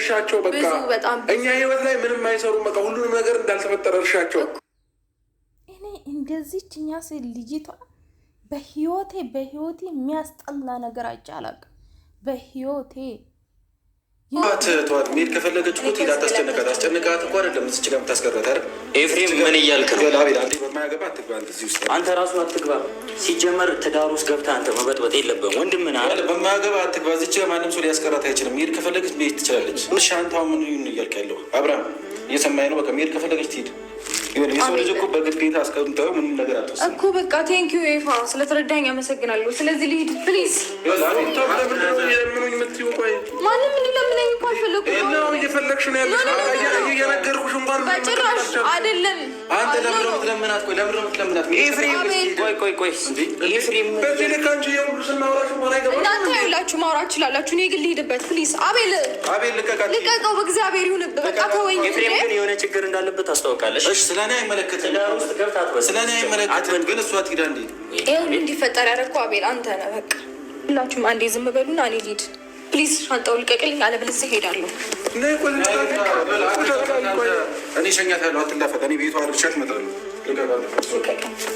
እርሻቸው በቃ እኛ ህይወት ላይ ምንም አይሰሩም። በቃ ሁሉንም ነገር እንዳልተፈጠረ እርሻቸው። እኔ እንደዚህችኛ ሴት ልጅቷ በህይወቴ የሚያስጠላ ነገር አይቼ አላውቅም በህይወቴ። ተዋት ሜል ከፈለገች እኮ ትሄዳ ታስጨንቃት። አስጨንቃት እኮ አይደለም እዚህ ጋር የምታስቀራት አይደል? ኤፍሬም ምን እያልክ ነው? በማያገባ አትግባ እዚህ ውስጥ። አንተ ራሱ አትግባ። ሲጀመር ትዳር ውስጥ ገብተህ አንተ መበጥበጥ የለብህም ወንድም ና በማያገባ አትግባ። እዚህ ጋር ማንም ሰው ሊያስቀራት አይችልም። ሜል ከፈለገች መሄድ ትችላለች። እሺ አንተ አሁን ምን ይሁን እያልክ ያለው አብርሃም? እየሰማኸኝ ነው? በቃ ሜል ከፈለገች ትሄድ። የሰው ልጅ እኮ በግዴታ አስቀምጠው ምንም ነገር አትወስንም እኮ። በቃ ቴንኪዩ ኤፋ ስለተረዳኝ አመሰግናለሁ። ስለዚህ ልሂድ ፕሊዝ። ማንም ምን ለምነኝ እኮ አልፈለኩም ነው። እየፈለግሽ ነው ያለሽ እየነገርኩሽ እንኳን በጭራሽ አይደለም። አንተ ለምን ምትለምናት? ቆይ ለምን ምትለምናት? ኤፍሬም ቆይ ኤፍሬም በዚህ ልክ አንቺ የሁሉ ስናወራሽ ሆነ አይገባም። እናንተ ይኸውላችሁ ማውራት ትችላላችሁ። እኔ ግን ልሂድበት ፕሊዝ። አቤል ልቀቀው፣ በእግዚአብሔር ይሁንብህ። በቃ ተወኝ። ኤፍሬም ግን የሆነ ችግር እንዳለበት ታስታውቃለች። እሺ ስለኔ አይመለከትም። ስለኔ አይመለከትም። ግን እሷ ትሄዳ እንዴ? ይሁን እንዲፈጠር ያደረኩ አቤል አንተ ነህ። በቃ ሁላችሁም አንዴ ዝም በሉና እኔ ልሂድ ፕሊዝ። ሻንጣው ልቀቅልኝ፣ አለበለዚያ እሄዳለሁ። እኔ እሸኛታለሁ፣ አትላፈጥ። እኔ ቤቷ አድርሻት እመጣለሁ።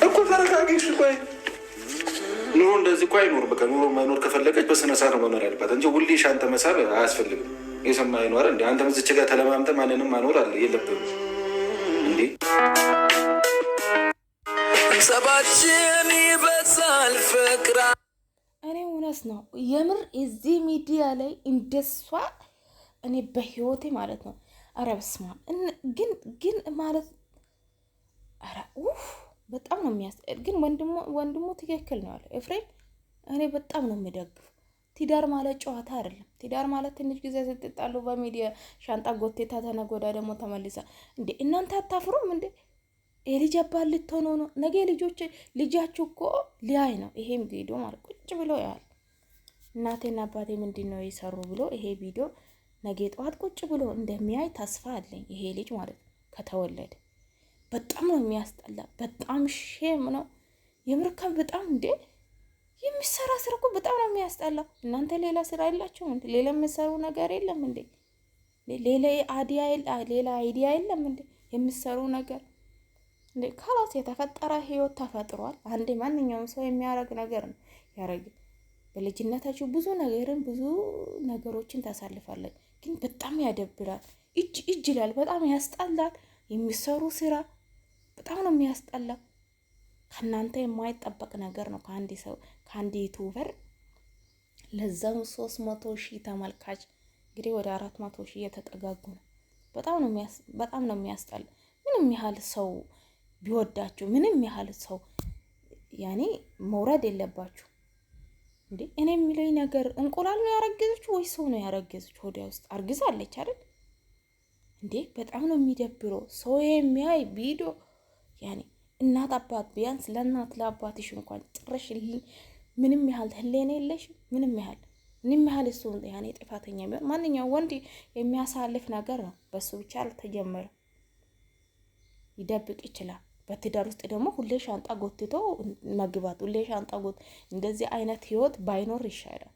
እኮ ተረጋጊ። ቆይ ኑሮ እንደዚህ እኮ አይኖርም። በቃ ኑሮ መኖር ከፈለገች በስነ ስርዓት ነው መኖር ያለባት እንጂ ሁሌ ሻንተ መሳብ አያስፈልግም። የሰማኸኝ ነው አይደል? እንደ አንተ ምዝች ጋር ተለማምጠህ ማንንም ማኖር አለ የለብህም እንዴ? ሰባችን ይበዛል ፍቅራ። እኔ እውነት ነው የምር እዚህ ሚዲያ ላይ እንደሷ እኔ በህይወቴ ማለት ነው። ኧረ በስመ አብ ግን ማለት ኧረ በጣም ነው የሚያስጠል። ግን ወንድሙ ትክክል ነው ያለው ኤፍሬም። እኔ በጣም ነው የሚደግፍ። ትዳር ማለት ጨዋታ አይደለም። ትዳር ማለት ትንሽ ጊዜ ስትጣሉ በሚዲያ ሻንጣ ጎቴታ ተነጎዳ ደግሞ ተመልሳ እንዴ! እናንተ አታፍሩም እንዴ? የልጅ አባት ልትሆኑ ነው። ነገ ልጃችሁ እኮ ሊያይ ነው ይሄም ቪዲዮ ማለት ቁጭ ብሎ ያል እናቴና አባቴ ምንድን ነው የሰሩ ብሎ ይሄ ቪዲዮ ነገ ጠዋት ቁጭ ብሎ እንደሚያይ ተስፋ አለኝ። ይሄ ልጅ ማለት ከተወለደ በጣም ነው የሚያስጠላ። በጣም ሼም ነው የምርከብ በጣም እንዴ! የሚሰራ ስራ እኮ በጣም ነው የሚያስጠላ። እናንተ ሌላ ስራ የላችሁም እንዴ? ሌላ የምሰሩ ነገር የለም እንዴ? ሌላ አይዲያ የለም እንዴ? የሚሰሩ ነገር እንዴ? ካላስ የተፈጠረ ህይወት ተፈጥሯል። አንዴ ማንኛውም ሰው የሚያረግ ነገር ነው ያረግ። በልጅነታችሁ ብዙ ነገሮችን ታሳልፋለች። ግን በጣም ያደብራል። እጅ ይላል። በጣም ያስጠላል። የሚሰሩ ስራ በጣም ነው የሚያስጠላ። ከእናንተ የማይጠበቅ ነገር ነው ከአንድ ዩቱበር ለዛም 300,000 ተመልካች እንግዲህ ወደ 400,000 እየተጠጋጉ ነው። በጣም ነው የሚያስጠላ። ምንም ያህል ሰው ቢወዳችሁ ምንም ያህል ሰው ያኔ መውረድ የለባችሁ እንዴ። እኔ የሚለኝ ነገር እንቁላል ነው ያረገዘችው ወይ ሰው ነው ያረገዘችው? ወዲያ ውስጥ አርግዛለች አይደል እንዴ? በጣም ነው የሚደብረው። ሰው የሚያይ ቪዲዮ ያኔ እናት አባት ቢያንስ ለእናት ለአባትሽ እንኳን ጥረሽ ምንም ያህል ህሌና የለሽ ምንም ያህል እሱ ያኔ ጥፋተኛ ቢሆን ማንኛውም ወንድ የሚያሳልፍ ነገር ነው። በሱ ብቻ አልተጀመረም። ይደብቅ ይችላል። በትዳር ውስጥ ደግሞ ሁሌ ሻንጣ ጎትቶ መግባት ሁሌ ሻንጣ እንደዚህ አይነት ህይወት ባይኖር ይሻላል።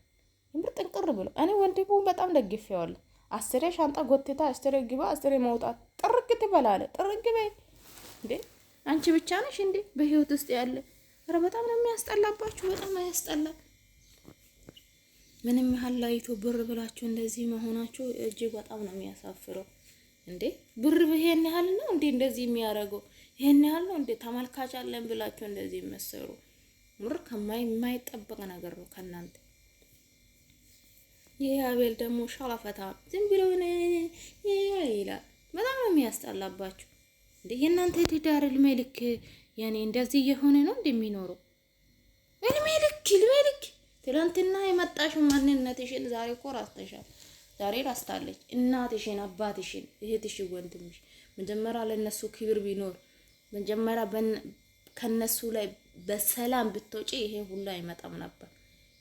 ምር ጥንቅር ብሎ እኔ ወንድሙ በጣም ደግፌዋለሁ። 10 ሻንጣ ጎትታ 10 ግባ 10 መውጣት ጥርግ ትበላለ። ጥርግ በይ እንዴ! አንቺ ብቻ ነሽ እንዴ በህይወት ውስጥ ያለ? ኧረ በጣም ነው የሚያስጠላባችሁ። በጣም ያስጠላል። ምንም ያህል ላይቶ ብር ብላችሁ እንደዚህ መሆናችሁ እጅግ በጣም ነው የሚያሳፍረው። እንዴ ብር ይሄን ያህል ነው እንዴ እንደዚህ የሚያደርገው? ይሄን ያህል ነው እንዴ ተመልካች አለን ብላችሁ እንደዚህ የምትሰሩ? ምር የማይጠበቅ ነገር ነው ከናንተ። ይሄ አቤል ደግሞ ሻላፈታ ዝም ብሎ ይላል። በጣም ነው የሚያስጠላባችሁ። እንዴ የእናንተ ትዳር እድሜ ልክ ያኔ እንደዚህ የሆነ ነው እንደሚኖረው እድሜ ልክ ትላንትና የመጣሽው ማንነትሽን ዛሬ እኮ ራስተሻል። ዛሬ ራስታለች እናትሽን፣ አባትሽን፣ እህትሽን፣ ወንድምሽ። መጀመሪያ ለነሱ ክብር ቢኖር መጀመሪያ ከነሱ ላይ በሰላም ብትወጪ ይሄ ሁሉ አይመጣም ነበር።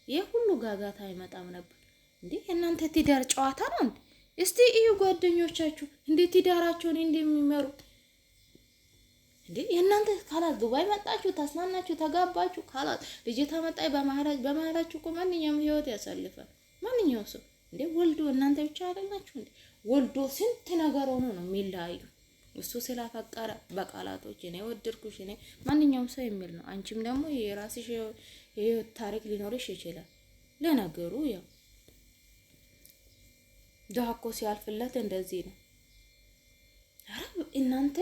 ይሄ ሁሉ ጋጋታ አይመጣም ነበር። እንዴ እናንተ ትዳር ጨዋታ ነው እንዴ? እስቲ እዩ ጓደኞቻችሁ እንዴት ትዳራቸውን እንደሚመሩ። እንዴ የእናንተ ካላት ዱባይ መጣችሁ፣ ተስናናችሁ፣ ተጋባችሁ፣ ካላት ልጅ ተመጣይ በመሃላችሁ እኮ ማንኛውም ህይወት ያሳልፋል። ማንኛውም ሰው እንዴ ወልዶ እናንተ ብቻ አይደላችሁ እንዴ? ወልዶ ስንት ነገር ሆኖ ነው የሚለያዩ። እሱ ስላፈቀረ በቃላቶች እኔ ወደድኩሽ እኔ ማንኛውም ሰው የሚል ነው። አንቺም ደግሞ የራስሽ የህይወት ታሪክ ሊኖርሽ ይችላል። ለነገሩ ያው ድሃ እኮ ሲያልፍለት እንደዚህ ነው። ኧረ እናንተ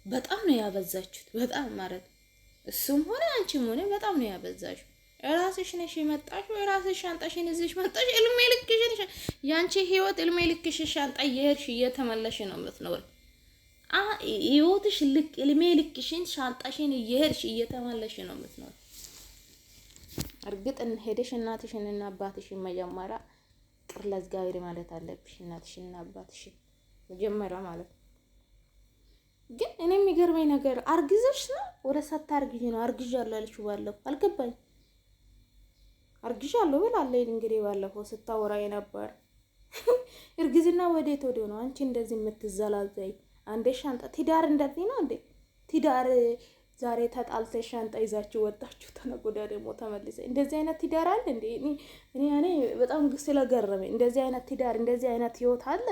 በጣም ነው ያበዛችሁት። በጣም ማለት እሱም ሆነ አንቺም ሆነ በጣም ነው ያበዛችሁ። ራስሽ ነሽ የመጣሽው፣ ራስሽ ሻንጣሽን ይዘሽ መጣሽ። እልሜ ልክሽን ያንቺ ህይወት እልሜ ልክሽ ሻንጣ እየሄድሽ እየተመለሽ ነው የምትኖር። ህይወትሽ ልክ እልሜ ልክሽን ሻንጣሽን እየሄድሽ እየተመለሽ ነው የምትኖር። እርግጥ ሄደሽ እናትሽንና አባትሽን መጀመሪያ ቅር ለእግዚአብሔር ማለት አለብሽ። እናትሽንና አባትሽን መጀመሪያ ማለት ግን እኔ የሚገርመኝ ነገር አርግዘሽ ነው ወደ ሳታርግዢ ነው አርግዣለሁ አለችው። ባለፈው አልገባኝ አርግዣለሁ ብላለች። እንግዲህ ባለፈው ስታወራ የነበር እርግዝና ወዴት ወደ ነው አንቺ እንደዚህ የምትዘላዘይ? አንዴ ሻንጣ ትዳር እንደዚህ ነው እንዴ? ትዳር ዛሬ ተጣልተሽ ሻንጣ ይዛችሁ ወጣችሁ ተነጎዳ ደግሞ ተመልሰ እንደዚህ አይነት ትዳር አለ እንዴ? እኔ በጣም ስለገረመኝ እንደዚህ አይነት ትዳር እንደዚህ አይነት ህይወት አለ?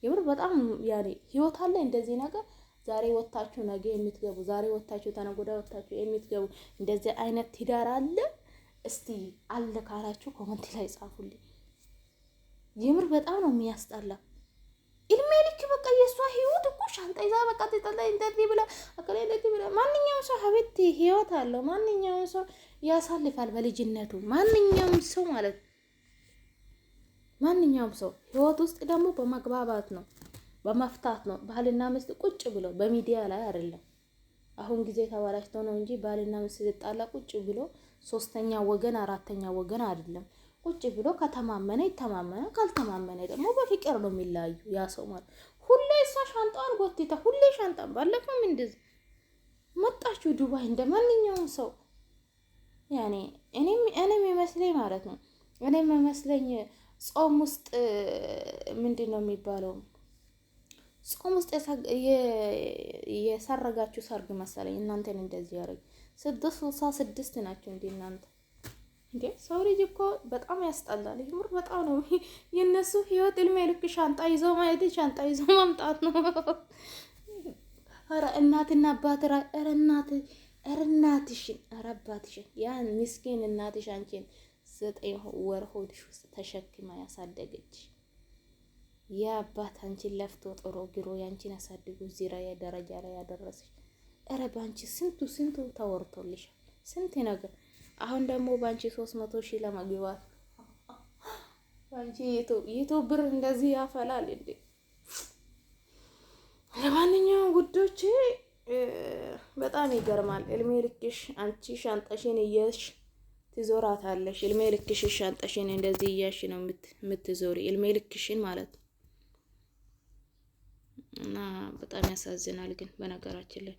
የምር በጣም ያኔ ህይወት አለ እንደዚህ ነገር። ዛሬ ወጣችሁ ነገ የምትገቡ፣ ዛሬ ወጣችሁ ተነጎዳ ወጣችሁ የምትገቡ እንደዚህ አይነት ትዳር አለ? እስቲ አለ ካላችሁ ኮሜንት ላይ ጻፉልኝ። የምር በጣም ነው የሚያስጠላ። እድሜ ልክ በቃ የሷ ህይወት እኮ ሻንጣ ይዛ በቃ ተጠላይ እንደዚህ ብላ አከለ እንደዚህ ብላ። ማንኛውም ሰው ሀቤት ህይወት አለው። ማንኛውም ሰው ያሳልፋል በልጅነቱ። ማንኛውም ሰው ማለት ማንኛውም ሰው ህይወት ውስጥ ደግሞ በመግባባት ነው በመፍታት ነው። ባልና ሚስት ቁጭ ብሎ በሚዲያ ላይ አይደለም። አሁን ጊዜ ተባላሽቶ ነው እንጂ ባልና ሚስት ሲጣላ ቁጭ ብሎ ሶስተኛ ወገን አራተኛ ወገን አይደለም። ቁጭ ብሎ ከተማመነ ይተማመነ፣ ካልተማመነ ደግሞ በፍቅር ነው የሚለያዩ። ያ ሰው ማለት ሁሌ እሷ ሻንጣዋን ጎትታ ሁሌ ሻንጣን ባለፈው እንደዚህ መጣችሁ ዱባይ እንደማንኛውም ሰው ያኔ እኔም ይመስለኝ ማለት ነው። እኔም ይመስለኝ ጾም ውስጥ ምንድን ነው የሚባለው? ጾም ውስጥ የሰረጋችሁ ሰርግ መሰለኝ እናንተን እንደዚህ ያደርግ 666 ናቸው እንዴ እናንተ እንዴ? ሰው ልጅ እኮ በጣም ያስጠላል። ይምር በጣም ነው የነሱ ህይወት። እልሜ ልክ ሻንጣ ይዞ ማየት ሻንጣ ይዞ ማምጣት ነው። ኧረ እናትና አባት ኧረ እናትሽን ኧረ አባትሽን ያን ምስኪን እናትሽ አንቺን 9 ወር ሆድሽ ውስጥ ተሸክማ ያሳደገች የአባት አንቺን ለፍቶ ጥሮ ግሮ ያንቺን ያሳድጉ እዚህ ደረጃ ላይ ያደረሰች። ኧረ ባንቺ ስንቱ ተወርቶልሻል፣ ስንት ነገር። አሁን ደግሞ ባንቺ 300,000 ለመግባት ባንቺ ዩቲዩብ ብር እንደዚህ ያፈላል እንዴ? ለማንኛውም ጉዶች በጣም ይገርማል። እልሜ ልክሽ አንቺ ሻንጣሽን እየሽ ትዞራታለሽ። እልሜ ልክሽ ሻንጣሽን እንደዚህ እያሽ ነው የምትዞሪ፣ እልሜ ልክሽን ማለት ነው። እና በጣም ያሳዝናል ግን በነገራችን ላይ